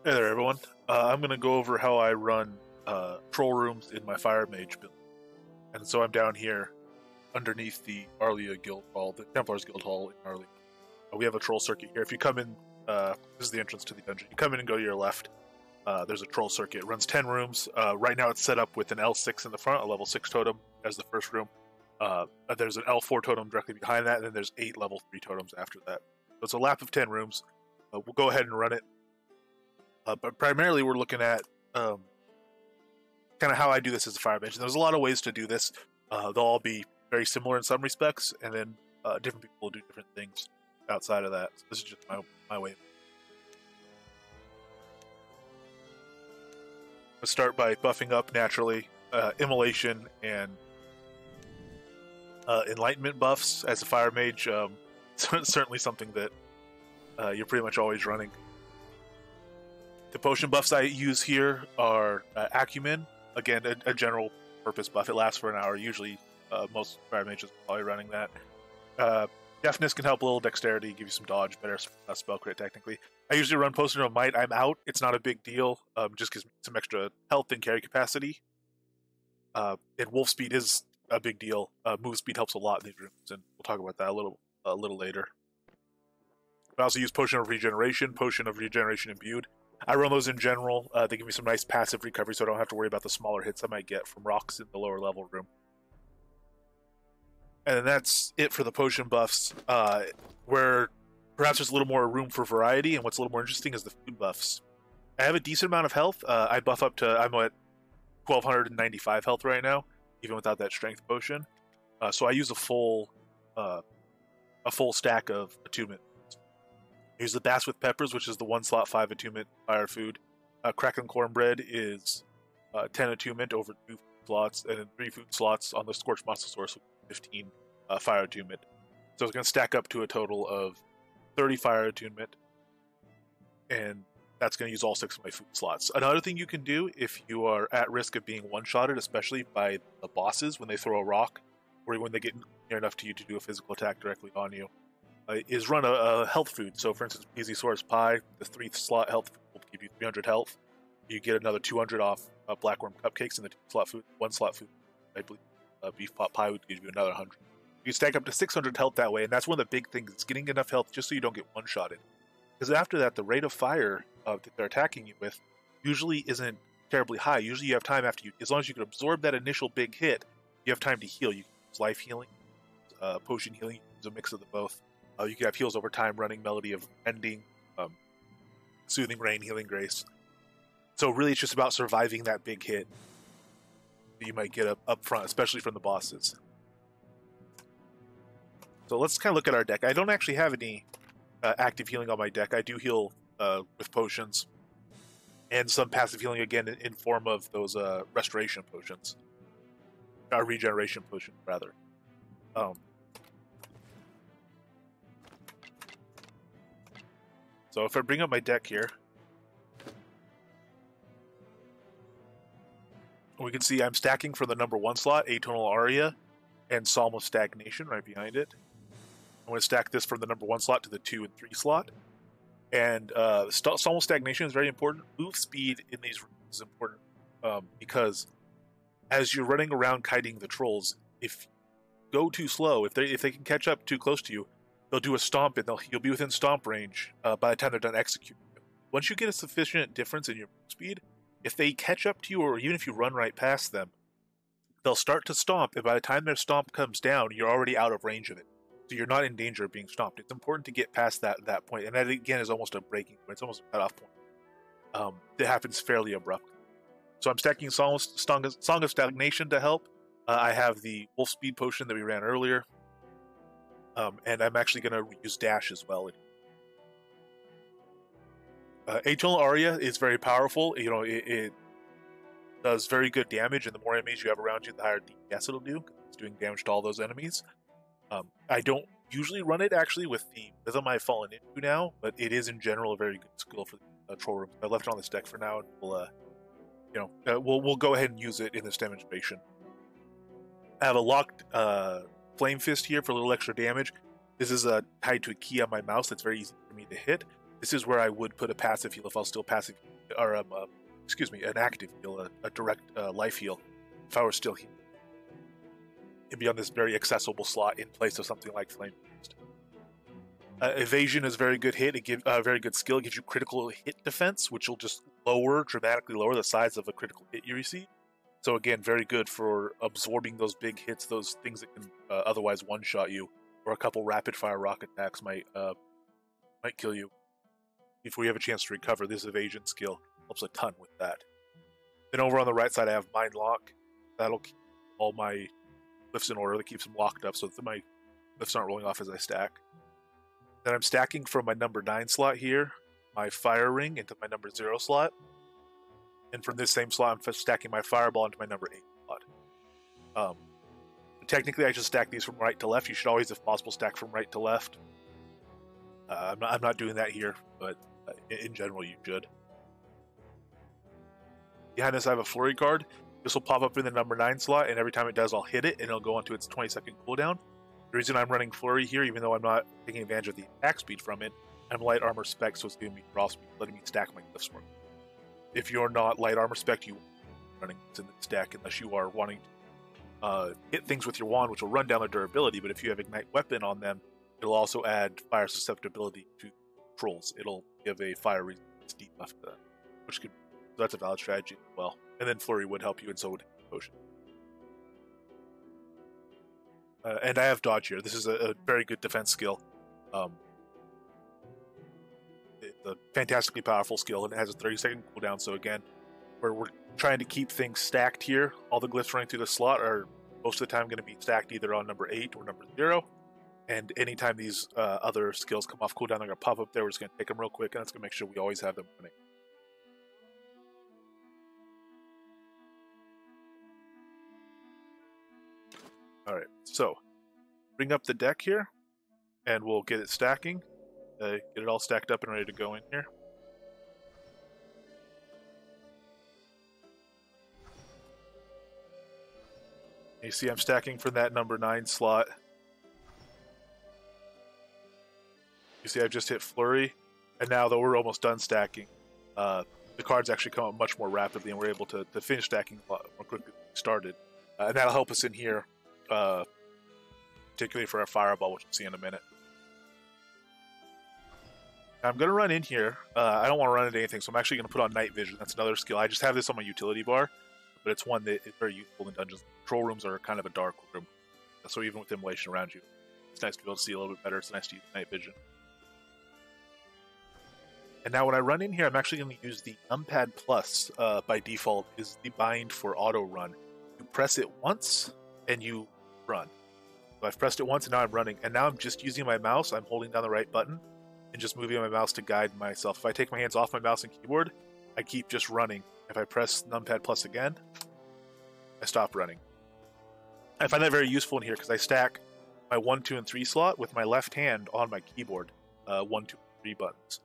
Hey there, everyone. I'm going to go over how I run troll rooms in my Fire Mage build. And so I'm down here underneath the Arlia Guild Hall, the Templars Guild Hall in Arlia. We have a troll circuit here. If you come in, this is the entrance to the dungeon. You come in and go to your left. There's a troll circuit. It runs 10 rooms. Right now it's set up with an L6 in the front, a level 6 totem as the first room. There's an L4 totem directly behind that, and then there's 8 level 3 totems after that. So it's a lap of 10 rooms. We'll go ahead and run it. But primarily we're looking at kind of how I do this as a Fire Mage. There's a lot of ways to do this. They'll all be very similar in some respects, and then different people will do different things outside of that. So this is just my way. Let's start by buffing up naturally, Immolation and Enlightenment buffs as a Fire Mage. Certainly something that you're pretty much always running. The potion buffs I use here are Acumen, again, a general purpose buff. It lasts for an hour. Usually, most Fire Mages are probably running that. Deafness can help a little dexterity, give you some dodge, better spell crit technically. I usually run Potion of Might. I'm out. It's not a big deal. Just gives me some extra health and carry capacity. And Wolf Speed is a big deal. Move Speed helps a lot in these rooms, and we'll talk about that a little later. I also use Potion of Regeneration Imbued. I run those in general. They give me some nice passive recovery, so I don't have to worry about the smaller hits I might get from rocks in the lower level room. And that's it for the potion buffs, where perhaps there's a little more room for variety, and what's a little more interesting is the food buffs. I have a decent amount of health. I buff up to, I'm at 1295 health right now, even without that strength potion. So I use a full stack of attunement. I use the Bass with Peppers, which is the 1 slot 5 attunement fire food. Crackling Cornbread is 10 attunement over 2 slots, and then 3 food slots on the Scorched Muscle Source with 15 fire attunement. So it's going to stack up to a total of 30 fire attunement, and that's going to use all 6 of my food slots. Another thing you can do if you are at risk of being one-shotted, especially by the bosses when they throw a rock, or when they get near enough to you to do a physical attack directly on you, is run a health food. So for instance, Easy Source Pie, the 3 slot health food will give you 300 health. You get another 200 off Blackworm Cupcakes, and the 2 slot food, 1 slot food, I believe, Beef Pot Pie would give you another 100. You stack up to 600 health that way, and that's one of the big things, is getting enough health just so you don't get one-shotted. Because after that, the rate of fire that they're attacking you with usually isn't terribly high. Usually you have time after you, as long as you can absorb that initial big hit, you have time to heal. You can use life healing, potion healing, use a mix of the both. You can have heals over time, running Melody of Ending, Soothing Rain, Healing Grace. So really it's just about surviving that big hit that you might get up front, especially from the bosses. So let's kind of look at our deck. I don't actually have any active healing on my deck. I do heal with potions, and some passive healing again in form of those restoration potions. Regeneration potions, rather. So if I bring up my deck here, we can see I'm stacking for the number 1 slot, Atonal Aria, and Psalm of Stagnation right behind it. I'm going to stack this from the number 1 slot to the 2 and 3 slot. And Psalm of Stagnation is very important. Move speed in these rooms is important because as you're running around kiting the trolls, if you go too slow, if they can catch up too close to you, they'll do a stomp, and you'll be within stomp range by the time they're done executing. Once you get a sufficient difference in your move speed, if they catch up to you, or even if you run right past them, they'll start to stomp, and by the time their stomp comes down, you're already out of range of it. So you're not in danger of being stomped. It's important to get past that point, and that again is almost a breaking point. It's almost a cutoff point. It happens fairly abrupt. So I'm stacking Song of Stagnation to help. I have the Wolf Speed Potion that we ran earlier. And I'm actually going to use Dash as well. Atonal Aria is very powerful. You know, it does very good damage, and the more enemies you have around you, the higher DPS it'll do. It's doing damage to all those enemies. I don't usually run it actually with the rhythm I've fallen into now, but it is in general a very good skill for the troll room. I left it on this deck for now, and we'll go ahead and use it in this demonstration. I have a locked Flame Fist here for a little extra damage. This is tied to a key on my mouse that's very easy for me to hit. This is where I would put a passive heal if I'll still passive heal or excuse me, an active heal, a direct life heal. If I were still here, it'd be on this very accessible slot in place of something like Flame Beast. Evasion is a very good hit. It gives very good skill. It gives you critical hit defense, which will just dramatically lower the size of a critical hit you receive. So again, very good for absorbing those big hits, those things that can otherwise one-shot you, or a couple rapid-fire rock attacks might kill you before you have a chance to recover. This evasion skill helps a ton with that. Then over on the right side, I have Mind Lock. That'll keep all my glyphs in order. That keeps them locked up so that my glyphs aren't rolling off as I stack. Then I'm stacking from my number 9 slot here, my Fire Ring into my number 0 slot. And from this same slot, I'm stacking my Fireball into my number 8 slot. Technically, I should stack these from right to left. You should always, if possible, stack from right to left. I'm not doing that here, but in general, you should. Behind this, I have a Flurry card. This will pop up in the number 9 slot, and every time it does, I'll hit it, and it'll go into its 20-second cooldown. The reason I'm running Flurry here, even though I'm not taking advantage of the attack speed from it, I'm light armor spec, so it's giving me draw speed, letting me stack my glyphs more. If you're not light armor spec, you won't be running this in this deck unless you are wanting to hit things with your wand, which will run down their durability. But if you have Ignite Weapon on them, it'll also add fire susceptibility to trolls. It'll give a fire resistance debuff to them, which could, so that's a valid strategy as well. And then Flurry would help you, and so would Potion. And I have Dodge here. This is a very good defense skill. It's a fantastically powerful skill, and it has a 30-second cooldown. So again, we're trying to keep things stacked here. All the glyphs running through the slot are most of the time going to be stacked either on number 8 or number 0. And anytime these other skills come off cooldown, they're going to pop up there. We're just going to take them real quick, and that's going to make sure we always have them running. Alright, so bring up the deck here, and we'll get it stacking. Get it all stacked up and ready to go in here. You see I'm stacking from that number 9 slot. You see I've just hit Flurry, and now that we're almost done stacking, the cards actually come up much more rapidly, and we're able to finish stacking a lot more quickly than we started. And that'll help us in here, particularly for our Fireball, which we'll see in a minute. Now, I'm going to run in here. I don't want to run into anything, so I'm actually going to put on Night Vision. That's another skill. I just have this on my utility bar, but it's one that is very useful in dungeons. Control rooms are kind of a dark room, so even with immolation around you, it's nice to be able to see a little bit better. It's nice to use Night Vision. And now when I run in here, I'm actually going to use the Numpad Plus by default, is the bind for auto run. You press it once, and you run. So I've pressed it once, and now I'm running. And now I'm just using my mouse. I'm holding down the right button and just moving my mouse to guide myself. If I take my hands off my mouse and keyboard, I keep just running. If I press Numpad Plus again, I stop running. I find that very useful in here because I stack my 1, 2, and 3 slot with my left hand on my keyboard, 1, 2, and 3 buttons.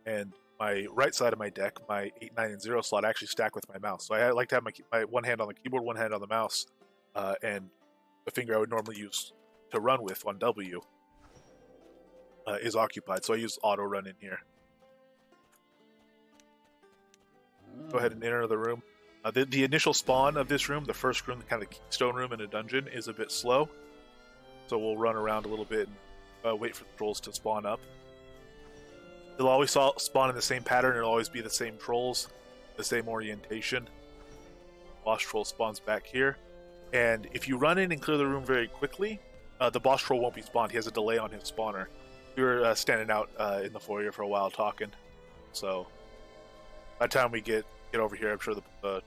And my right side of my deck, my 8, 9, and 0 slot, I actually stack with my mouse. So I like to have my one hand on the keyboard, one hand on the mouse, and the finger I would normally use to run with on W is occupied. So I use auto run in here. Go ahead and enter the room. The initial spawn of this room, the first room, kind of the keystone room in a dungeon, is a bit slow. So we'll run around a little bit and wait for the trolls to spawn up. They'll always spawn in the same pattern. It'll always be the same trolls, the same orientation. Boss troll spawns back here. And if you run in and clear the room very quickly, the boss troll won't be spawned. He has a delay on his spawner. We were standing out in the foyer for a while talking. So by the time we get over here, I'm sure the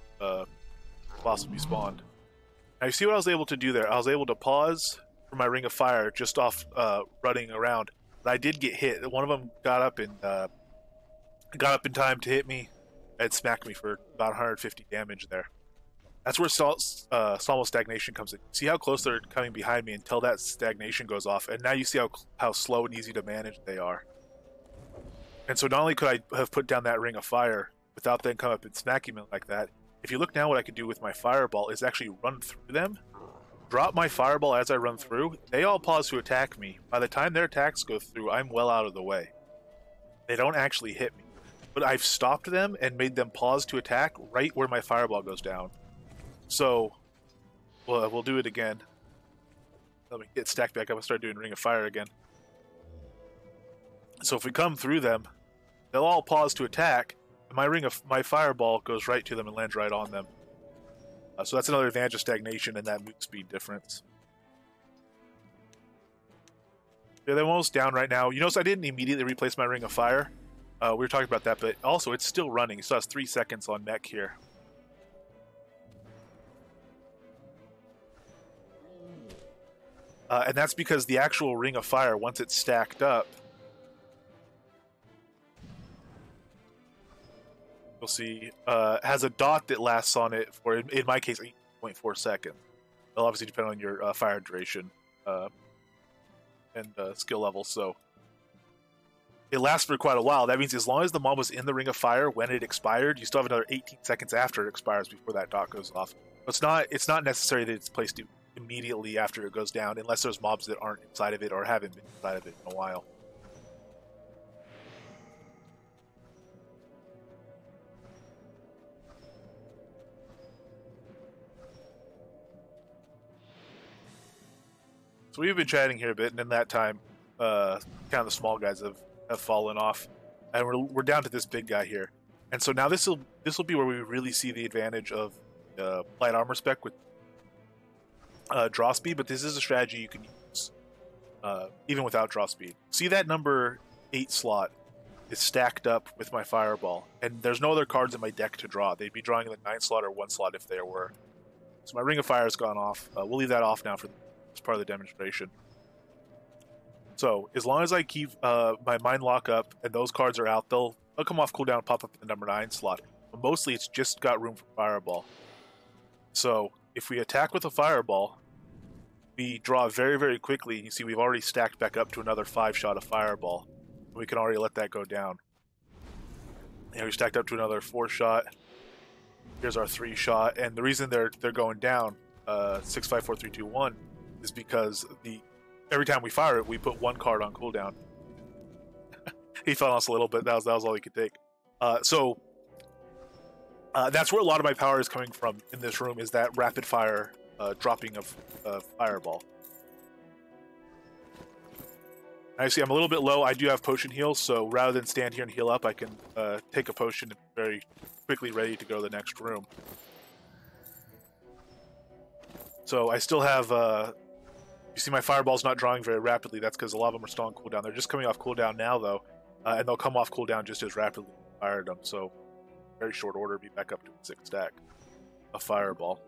boss will be spawned. Now you see what I was able to do there? I was able to pause for my Ring of Fire just off running around. But I did get hit. One of them got up in time to hit me and smack me for about 150 damage there. That's where Salmo Stagnation comes in. See how close they're coming behind me until that stagnation goes off, and now you see how slow and easy to manage they are. And so not only could I have put down that Ring of Fire without them coming up and smacking me like that, if you look now, what I could do with my Fireball is actually run through them, drop my Fireball as I run through. They all pause to attack me. By the time their attacks go through, I'm well out of the way. They don't actually hit me. but I've stopped them and made them pause to attack right where my fireball goes down. So, well, we'll do it again. Let me get stacked back up and start doing Ring of Fire again. So if we come through them, they'll all pause to attack, and my fireball goes right to them and lands right on them. So that's another advantage of stagnation and that move speed difference. Yeah, they're almost down right now. You notice I didn't immediately replace my Ring of Fire. We were talking about that, but also it's still running. It still has 3 seconds on mech here. And that's because the actual Ring of Fire, once it's stacked up, you'll see, has a dot that lasts on it for, in my case, 8.4 seconds. It'll obviously depend on your fire duration and skill level, so it lasts for quite a while. That means as long as the mob was in the Ring of Fire when it expired, you still have another 18 seconds after it expires before that dot goes off. It's not necessary that it's placed immediately after it goes down, unless there's mobs that aren't inside of it or haven't been inside of it in a while. So we've been chatting here a bit, and in that time, kind of the small guys have fallen off, and we're down to this big guy here. And so now this will be where we really see the advantage of light armor spec with draw speed, but this is a strategy you can use even without draw speed. See that number 8 slot is stacked up with my fireball, and there's no other cards in my deck to draw. They'd be drawing the 9 slot or 1 slot if there were. So my Ring of Fire has gone off. We'll leave that off now for as part of the demonstration. So as long as I keep my Mind Lock up and those cards are out, they'll come off cooldown and pop up in the number 9 slot. But mostly it's just got room for Fireball. So if we attack with a Fireball, we draw very, very quickly. You see we've already stacked back up to another 5-shot of Fireball. We can already let that go down. And we stacked up to another 4-shot. Here's our 3-shot. And the reason they're going down, 6, 5, 4, 3, 2, 1, is because every time we fire it, we put 1 card on cooldown. He fell on us a little bit. That was all he could take. So that's where a lot of my power is coming from in this room, is that rapid fire dropping of fireball. Now you see I'm a little bit low. I do have potion heals, so rather than stand here and heal up, I can take a potion and be very quickly ready to go to the next room. So I still have... you see my fireball's not drawing very rapidly. That's because a lot of them are still on cooldown. They're just coming off cooldown now, though, and they'll come off cooldown just as rapidly as I fired them. So very short order, be back up to a 6 stack of fireball.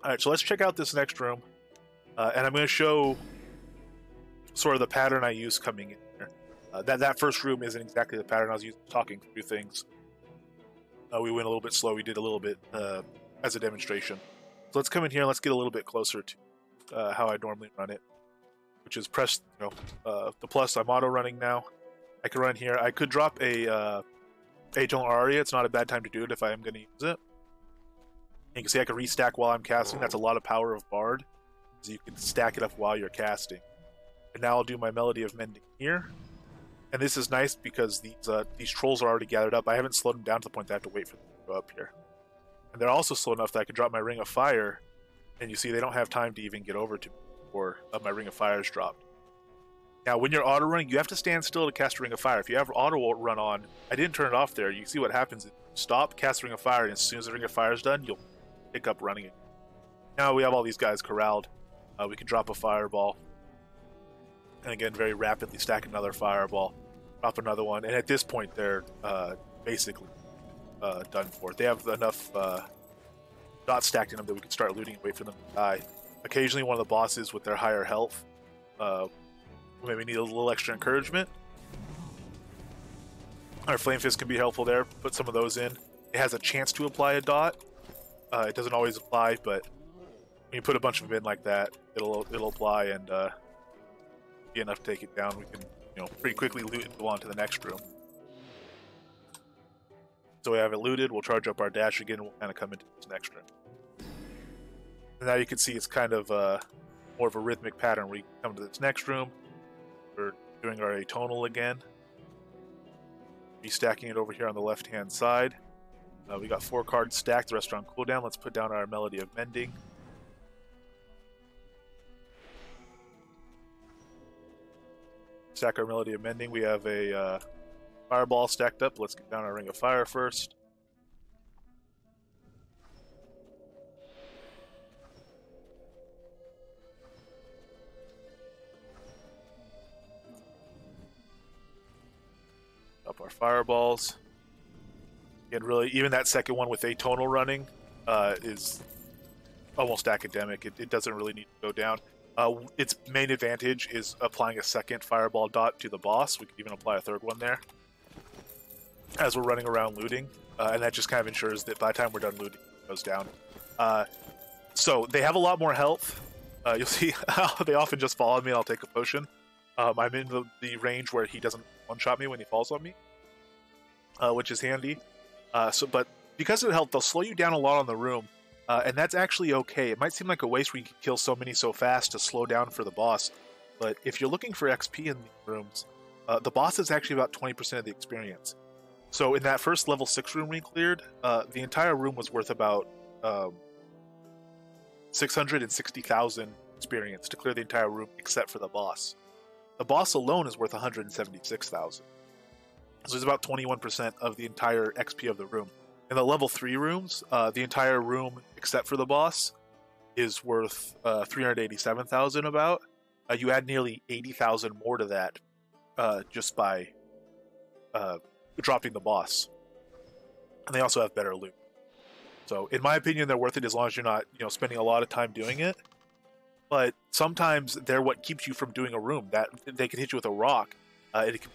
Alright, so let's check out this next room, and I'm going to show sort of the pattern I use coming in here. That first room isn't exactly the pattern I was using, talking through things. We went a little bit slow. We did a little bit as a demonstration. So let's come in here and let's get a little bit closer to how I normally run it, which is press the plus. I'm auto running now. I can run here. I could drop a Eternal Aria. It's not a bad time to do it if I am going to use it. And you can see I can restack while I'm casting. That's a lot of power of Bard, so you can stack it up while you're casting. And now I'll do my Melody of Mending here. And this is nice because these trolls are already gathered up. I haven't slowed them down to the point that I have to wait for them to go up here. And they're also slow enough that I can drop my Ring of Fire, and you see they don't have time to even get over to me before my Ring of Fire is dropped. Now, when you're auto running, you have to stand still to cast a Ring of Fire. If you have auto run on, I didn't turn it off there. You see what happens. Stop, cast Ring of Fire, and as soon as the Ring of Fire is done, you'll pick up running it. Now we have all these guys corralled. We can drop a Fireball. And again, very rapidly stack another Fireball. Drop another one. And at this point, they're basically done for. They have enough dots stacked in them that we can start looting and wait for them to die. Occasionally, one of the bosses with their higher health maybe need a little extra encouragement. Our Flame Fist can be helpful there. Put some of those in. It has a chance to apply a dot. It doesn't always apply, but when you put a bunch of them in like that, it'll apply and be enough to take it down. We can pretty quickly loot and go on to the next room. So we have it looted. We'll charge up our dash again. And we'll kind of come into this next room. And now you can see it's kind of more of a rhythmic pattern. We come to this next room. We're doing our atonal again. Restacking it over here on the left-hand side. We got 4 cards stacked, the rest are on cooldown. Let's put down our Melody of Mending. Stack our Melody of Mending. We have a Fireball stacked up. Let's get down our Ring of Fire first. Up our Fireballs. And really, even that second one with Atonal running is almost academic. It doesn't really need to go down. Its main advantage is applying a second Fireball dot to the boss. We could even apply a third one there as we're running around looting. And that just kind of ensures that by the time we're done looting, it goes down. So they have a lot more health. You'll see how they often just fall on me and I'll take a potion. I'm in the range where he doesn't one-shot me when he falls on me, which is handy. But because of the health, they'll slow you down a lot on the room, and that's actually okay. It might seem like a waste where you can kill so many so fast to slow down for the boss, but if you're looking for XP in these rooms, the boss is actually about 20% of the experience. So in that first level 6 room we cleared, the entire room was worth about 660,000 experience to clear the entire room except for the boss. The boss alone is worth 176,000. So it's about 21% of the entire XP of the room. In the level 3 rooms, the entire room except for the boss is worth 387,000 about. You add nearly 80,000 more to that just by dropping the boss. And they also have better loot. So in my opinion, they're worth it as long as you're not, spending a lot of time doing it. But sometimes they're what keeps you from doing a room. That they can hit you with a rock. It can,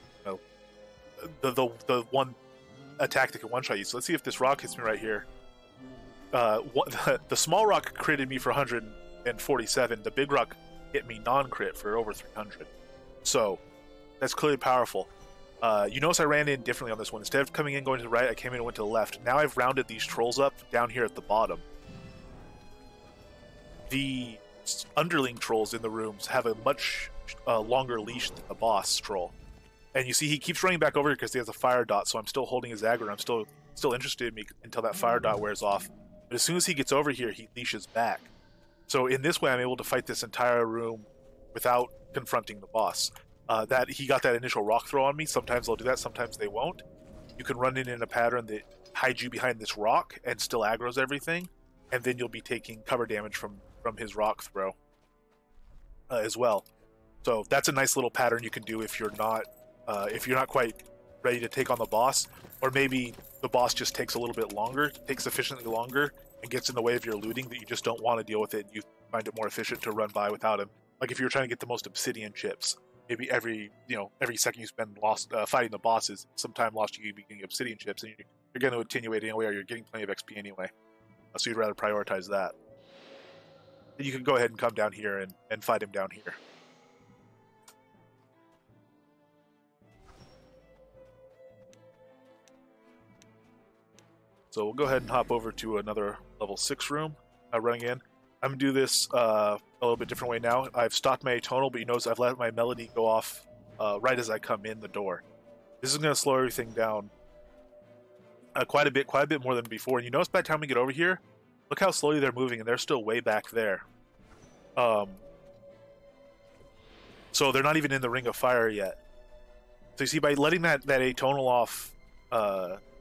the one attack that can one-shot you. So let's see if this rock hits me right here. The small rock critted me for 147. The big rock hit me non-crit for over 300. So that's clearly powerful. You notice I ran in differently on this one. Instead of coming in going to the right, I came in and went to the left. Now I've rounded these trolls up down here at the bottom. The underling trolls in the rooms have a much longer leash than the boss troll. And you see he keeps running back over here because he has a fire dot, so I'm still holding his aggro. I'm still interested in me until that fire dot wears off. But as soon as he gets over here, he leashes back. So in this way, I'm able to fight this entire room without confronting the boss. That he got that initial rock throw on me. Sometimes they'll do that, sometimes they won't. You can run in a pattern that hides you behind this rock and still aggroes everything, and then you'll be taking cover damage from his rock throw as well. So that's a nice little pattern you can do if you're not quite ready to take on the boss, or maybe the boss just takes a little bit longer, takes sufficiently longer, and gets in the way of your looting that you just don't want to deal with it. And you find it more efficient to run by without him. Like if you're trying to get the most obsidian chips, maybe every second you spend fighting the bosses, some time lost you be getting obsidian chips, and you're going to attenuate anyway, or you're getting plenty of XP anyway. So you'd rather prioritize that. You can go ahead and come down here and fight him down here. So we'll go ahead and hop over to another level 6 room. Running in. I'm going to do this a little bit different way now. I've stopped my atonal, but you notice I've let my melody go off right as I come in the door. This is going to slow everything down quite a bit more than before. And you notice by the time we get over here, look how slowly they're moving, and they're still way back there. So they're not even in the Ring of Fire yet. So you see, by letting that atonal off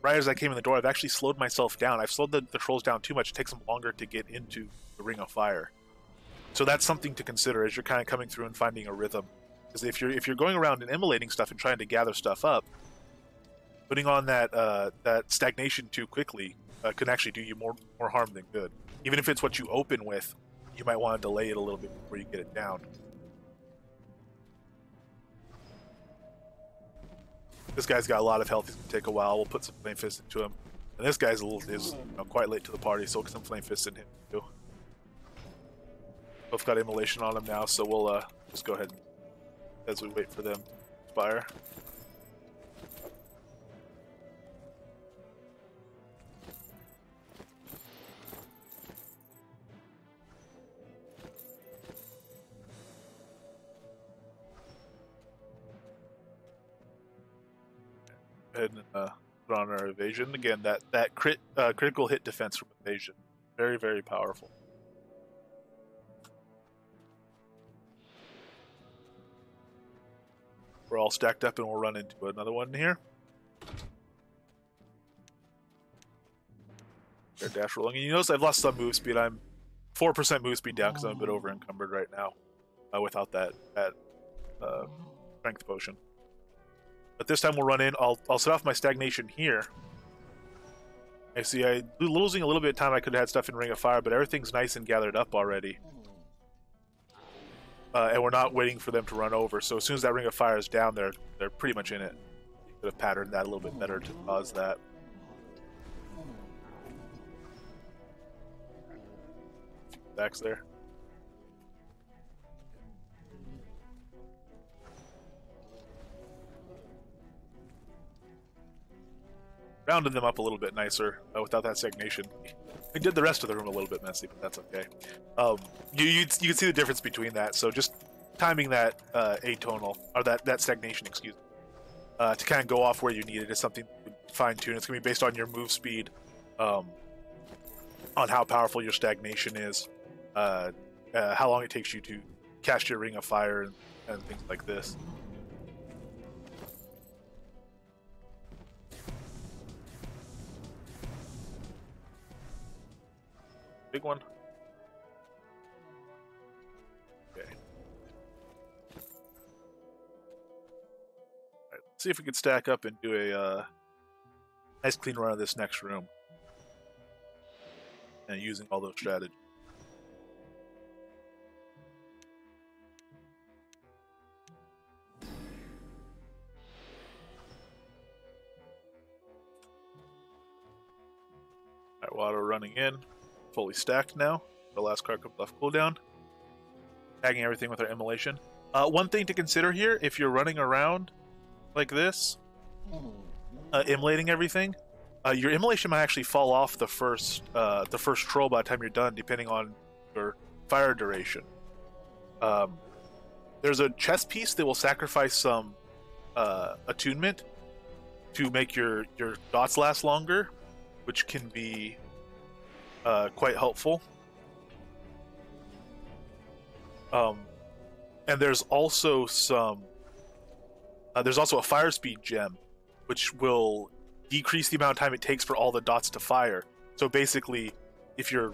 right as I came in the door, I've actually slowed myself down. I've slowed the trolls down too much. It takes them longer to get into the Ring of Fire. So that's something to consider as you're kind of coming through and finding a rhythm. Because if you're going around and immolating stuff and trying to gather stuff up, putting on that stagnation too quickly can actually do you more harm than good. Even if it's what you open with, you might want to delay it a little bit before you get it down. This guy's got a lot of health. He's going to take a while. We'll put some Flame Fist into him. And this guy's quite late to the party, so we'll get some Flame Fist in him too. Both got immolation on him now, so we'll just go ahead as we wait for them to expire. Go ahead and put on our evasion again. That critical hit defense from evasion, very very powerful. We're all stacked up, and we'll run into another one here. Air dash rolling, and you notice I've lost some move speed. I'm 4% move speed down because I'm a bit over encumbered right now without that strength potion. But this time we'll run in. I'll set off my stagnation here. I see I'm losing a little bit of time. I could have had stuff in Ring of Fire, but everything's nice and gathered up already. And we're not waiting for them to run over. So as soon as that Ring of Fire is down, they're pretty much in it. Could have patterned that a little bit better to cause that. Backs there. Rounded them up a little bit nicer without that stagnation. We did the rest of the room a little bit messy, but that's okay. You can see the difference between that. So just timing that atonal, or that stagnation, excuse me, to kind of go off where you need it is something to fine tune. It's going to be based on your move speed, on how powerful your stagnation is, how long it takes you to cast your Ring of Fire and things like this. Big one. Okay. Alright, let's see if we can stack up and do a nice clean run of this next room. And using all those strategies. Alright, water running in. Fully stacked now. The last card comes off cooldown. Tagging everything with our immolation. One thing to consider here, if you're running around like this, immolating everything, your immolation might actually fall off the first troll by the time you're done, depending on your fire duration. There's a chess piece that will sacrifice some attunement to make your dots last longer, which can be quite helpful. And there's also there's also a fire speed gem, which will decrease the amount of time it takes for all the dots to fire. So basically, if your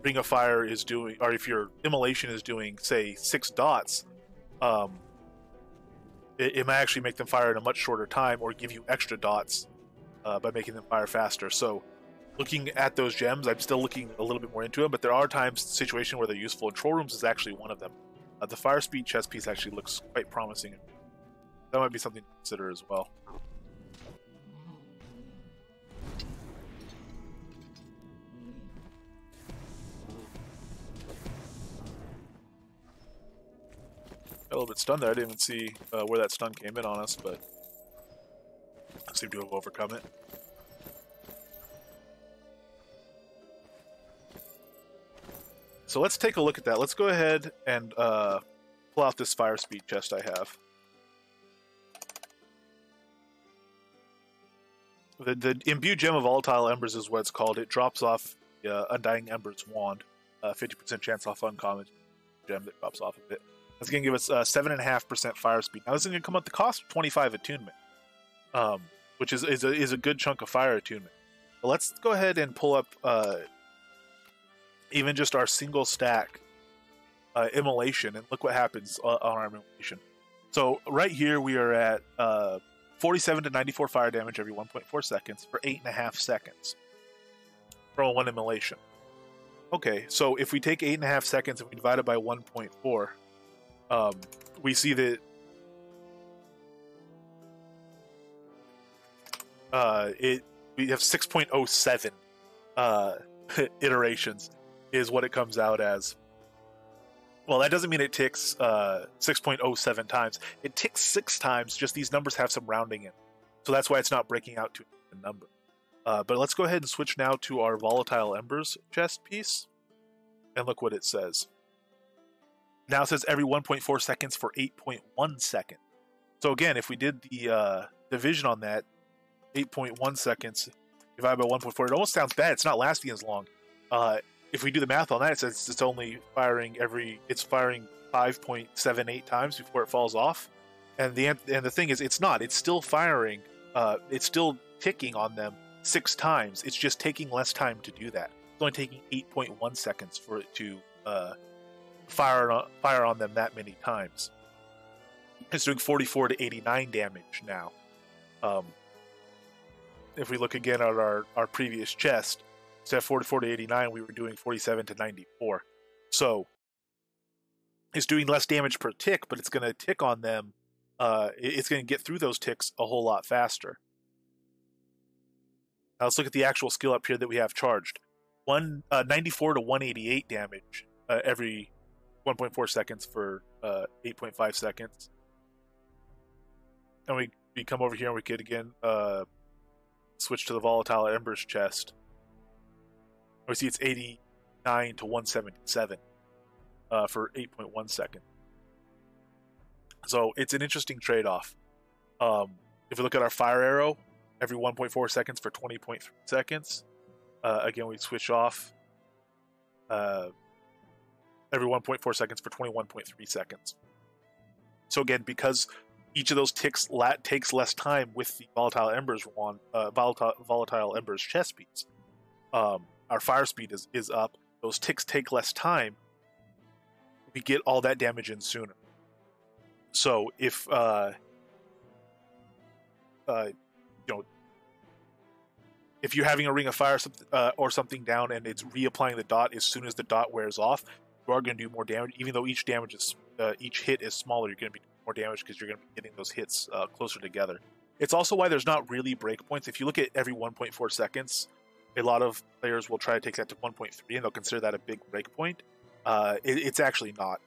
Ring of Fire is doing, or if your immolation is doing, say, 6 dots, it might actually make them fire in a much shorter time, or give you extra dots by making them fire faster. So looking at those gems, I'm still looking a little bit more into them, but there are times, situation where they're useful, and Troll Rooms is actually one of them. The Fire Speed chess piece actually looks quite promising. That might be something to consider as well. Got a little bit stunned there. I didn't even see where that stun came in on us, but I seem to have overcome it. So let's take a look at that. Let's go ahead and pull out this fire speed chest I have. The Imbued Gem of Volatile Embers is what it's called. It drops off Undying Embers wand. 50% chance off uncommon gem that drops off of it. That's going to give us 7.5% fire speed. Now this is going to come at the cost of 25 attunement, which is a good chunk of fire attunement. But let's go ahead and pull up even just our single stack immolation, and look what happens on our immolation. So right here we are at 47 to 94 fire damage every 1.4 seconds for 8.5 seconds from one immolation. Okay, so if we take 8.5 seconds and we divide it by 1.4, we see that we have 6.07 iterations is what it comes out as. Well, that doesn't mean it ticks 6.07 times. It ticks 6 times, just these numbers have some rounding in. So that's why it's not breaking out to a number. But let's go ahead and switch now to our Volatile Embers chest piece. And look what it says. Now it says every 1.4 seconds for 8.1 seconds. So again, if we did the division on that, 8.1 seconds divided by 1.4. It almost sounds bad. It's not lasting as long. If we do the math on that, it says it's only firing it's firing 5.78 times before it falls off. And the thing is, it's not. It's still firing. It's still ticking on them 6 times. It's just taking less time to do that. It's only taking 8.1 seconds for it to fire on them that many times. It's doing 44 to 89 damage now. If we look again at our previous chest, instead of 44 to 89, we were doing 47 to 94. So it's doing less damage per tick, but it's going to tick on them. It's going to get through those ticks a whole lot faster. Now let's look at the actual skill up here that we have charged. 94 to 188 damage every 1.4 seconds for 8.5 seconds. And we come over here and we could again switch to the Volatile Embers chest. We see it's 89 to 177 for 8.1 seconds. So it's an interesting trade-off. If we look at our Fire Arrow, every 1.4 seconds for 20.3 seconds. Again, we switch off every 1.4 seconds for 21.3 seconds. So again, because each of those ticks takes less time with the Volatile Embers Volatile Embers chest piece, our fire speed is up. Those ticks take less time. We get all that damage in sooner. So if if you're having a Ring of Fire or something down and it's reapplying the dot as soon as the dot wears off, you are going to do more damage. Even though each hit is smaller, you're going to be doing more damage because you're going to be getting those hits closer together. It's also why there's not really breakpoints. If you look at every 1.4 seconds, a lot of players will try to take that to 1.3 and they'll consider that a big breakpoint. It's actually not.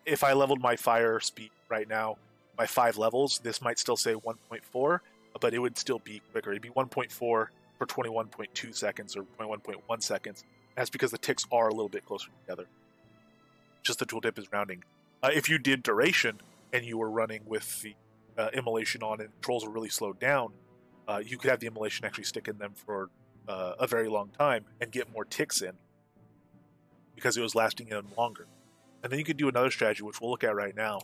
If I leveled my fire speed right now by 5 levels, this might still say 1.4, but it would still be quicker. It'd be 1.4 for 21.2 seconds or 21.1 seconds. That's because the ticks are a little bit closer together. Just the tooltip is rounding. If you did duration and you were running with the immolation on and controls were really slowed down, you could have the immolation actually stick in them for a very long time and get more ticks in because it was lasting in longer. And then you could do another strategy, which we'll look at right now,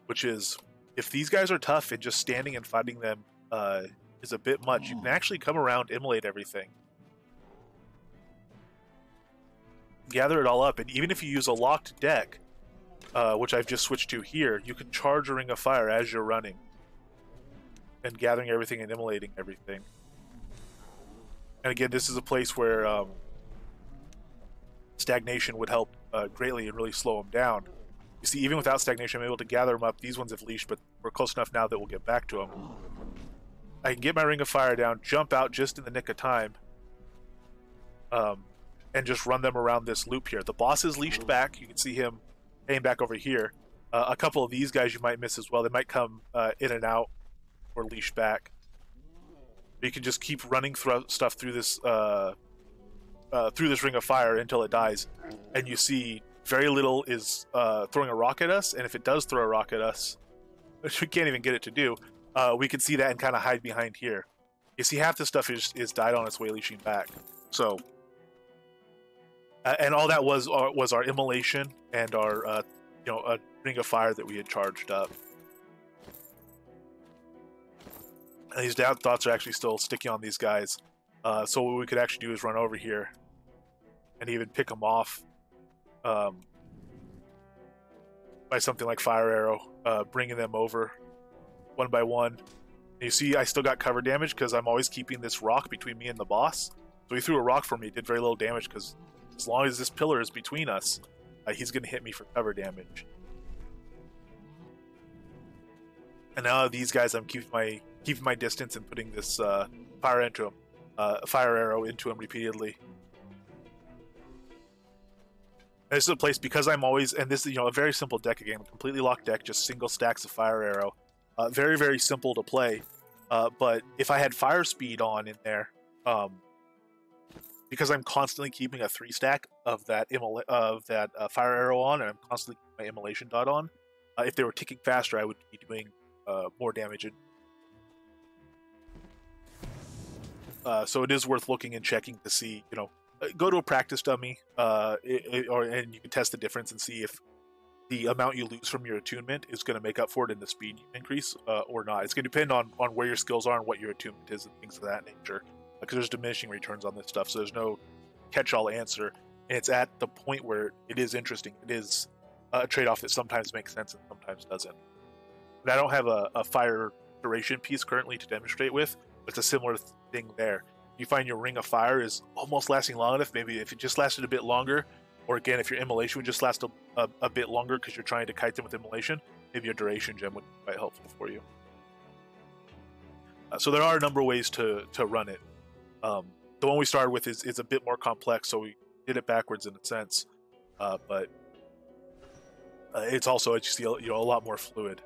which is if these guys are tough and just standing and fighting them is a bit much, you can actually come around, immolate everything, gather it all up, and even if you use a locked deck, which I've just switched to here, you can charge a Ring of Fire as you're running and gathering everything and immolating everything. And again, this is a place where stagnation would help greatly and really slow them down. You see, even without stagnation, I'm able to gather them up. These ones have leashed, but we're close enough now that we'll get back to them. I can get my Ring of Fire down, jump out just in the nick of time, and just run them around this loop here. The boss is leashed back. You can see him hanging back over here. A couple of these guys you might miss as well. They might come in and out or leash back. But you can just keep running stuff through this Ring of Fire until it dies, and you see very little is throwing a rock at us. And if it does throw a rock at us, which we can't even get it to do, we can see that and kind of hide behind here. You see, half the stuff is died on its way leashing back. So, and all that was our immolation and our a Ring of Fire that we had charged up. And these doubt thoughts are actually still sticky on these guys. So what we could actually do is run over here and even pick them off by something like Fire Arrow, bringing them over one by one. And you see I still got cover damage because I'm always keeping this rock between me and the boss. So he threw a rock for me, did very little damage because as long as this pillar is between us, he's going to hit me for cover damage. And now these guys, I'm keeping my distance and putting this fire arrow into him repeatedly. And this is a place, because I'm always, and this is a very simple deck again, completely locked deck, just single stacks of fire arrow. Very, very simple to play. But if I had fire speed on in there, because I'm constantly keeping a 3-stack of that fire arrow on, and I'm constantly keeping my immolation dot on, if they were ticking faster, I would be doing more damage. So it is worth looking and checking to see, go to a practice dummy, and you can test the difference and see if the amount you lose from your attunement is going to make up for it in the speed increase or not. It's going to depend on where your skills are and what your attunement is and things of that nature. Because there's diminishing returns on this stuff, so there's no catch-all answer. And it's at the point where it is interesting. It is a trade-off that sometimes makes sense and sometimes doesn't. But I don't have a fire duration piece currently to demonstrate with, but it's a similar thing there. You find your ring of fire is almost lasting long enough. Maybe if it just lasted a bit longer, or again, if your immolation would just last a bit longer because you're trying to kite them with immolation, maybe your duration gem would be quite helpful for you. So there are a number of ways to run it. The one we started with is a bit more complex, so we did it backwards in a sense, but it's also, as you see, a lot more fluid.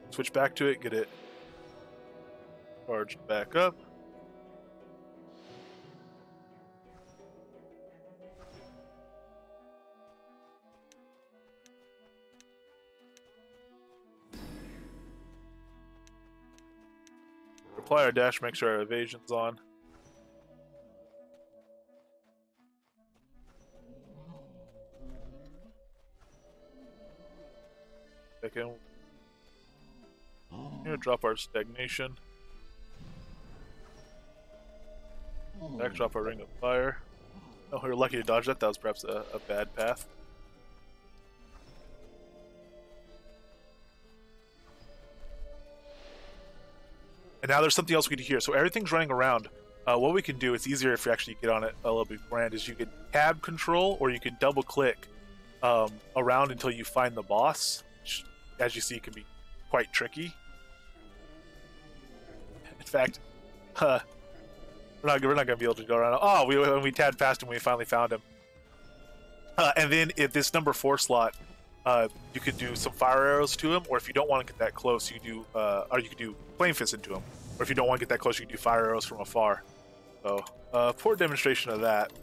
Switch back to it, get it charged back up. Apply our dash, make sure our evasion's on. Second. Drop our stagnation. Backdrop our ring of fire. Oh, we were lucky to dodge that. That was perhaps a bad path. And now there's something else we can do here. So everything's running around. What we can do, it's easier if you actually get on it a little bit beforehand, is you can tab control or you can double click around until you find the boss, which, as you see, can be quite tricky. In fact, we're not going to be able to go around. Oh, we tabbed past him, we finally found him. And then at this number 4 slot, you could do some fire arrows to him, or if you don't want to get that close, you do, or you could do flame fist into him. Or if you don't want to get that close, you can do fire arrows from afar. So, poor demonstration of that.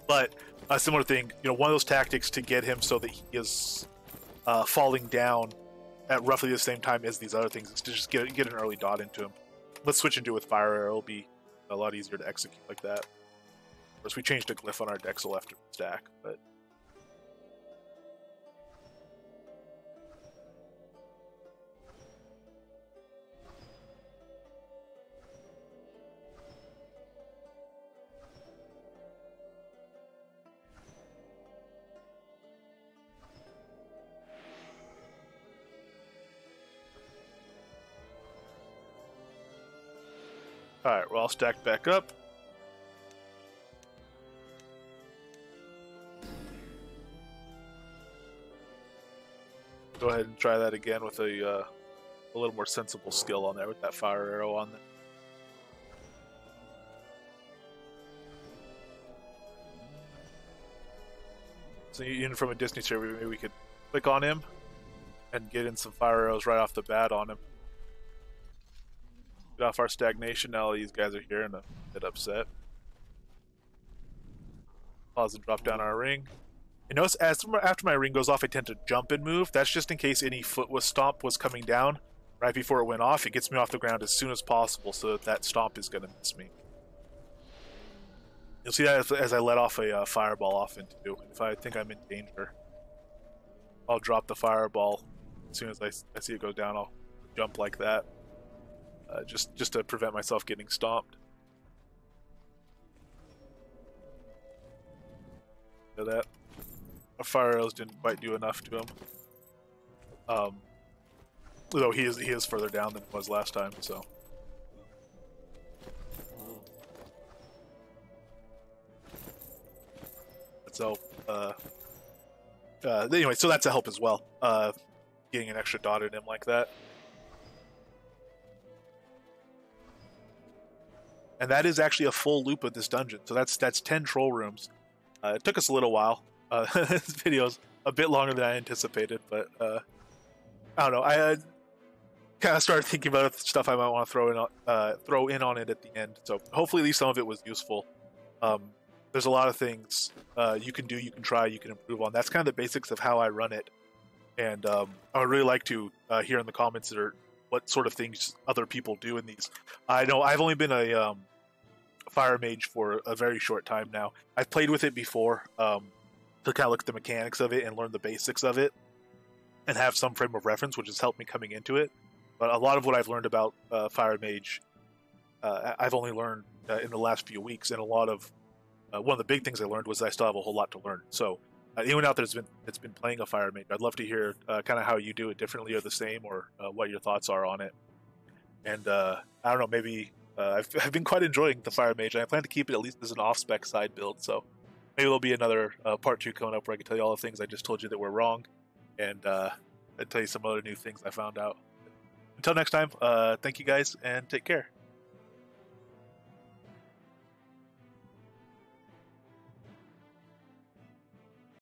But a similar thing, one of those tactics to get him so that he is falling down at roughly the same time as these other things is to just get an early dot into him. Let's switch into it with fire arrow. It'll be a lot easier to execute like that. Of course, we changed a glyph on our Dexel after the stack, but alright, we're all stacked back up. Go ahead and try that again with a little more sensible skill on there with that fire arrow on there. So even from a distance here, maybe we could click on him and get in some fire arrows right off the bat on him. Get off our stagnation. Now these guys are here and a bit upset. Pause and drop down our ring. You notice after my ring goes off, I tend to jump and move. That's just in case any foot stomp was coming down right before it went off. It gets me off the ground as soon as possible so that stomp is going to miss me. You'll see that as I let off a fireball off into. If I think I'm in danger, I'll drop the fireball. As soon as I see it go down, I'll jump like that. Just to prevent myself getting stomped. Look at that. Our fire arrows didn't quite do enough to him. Though he is further down than he was last time, so. So, anyway, so that's a help as well. Getting an extra dot in him like that. And that is actually a full loop of this dungeon. So that's 10 troll rooms. It took us a little while. This video's a bit longer than I anticipated, but I don't know. kind of started thinking about stuff I might want to throw in on it at the end. So hopefully, at least some of it was useful. There's a lot of things you can do, you can try, you can improve on. That's kind of the basics of how I run it. And I would really like to hear in the comments what sort of things other people do in these. I know I've only been a fire mage for a very short time now. I've played with it before to kind of look at the mechanics of it and learn the basics of it and have some frame of reference, which has helped me coming into it. But a lot of what I've learned about fire mage, I've only learned in the last few weeks, and a lot of one of the big things I learned was I still have a whole lot to learn. So anyone out there that's been playing a fire mage, I'd love to hear kind of how you do it differently or the same, or what your thoughts are on it. And I don't know, maybe I've been quite enjoying the fire mage, and I plan to keep it at least as an off-spec side build. So maybe there'll be another part 2 coming up where I can tell you all the things I just told you that were wrong, and I'll tell you some other new things I found out. Until next time, thank you guys, and take care.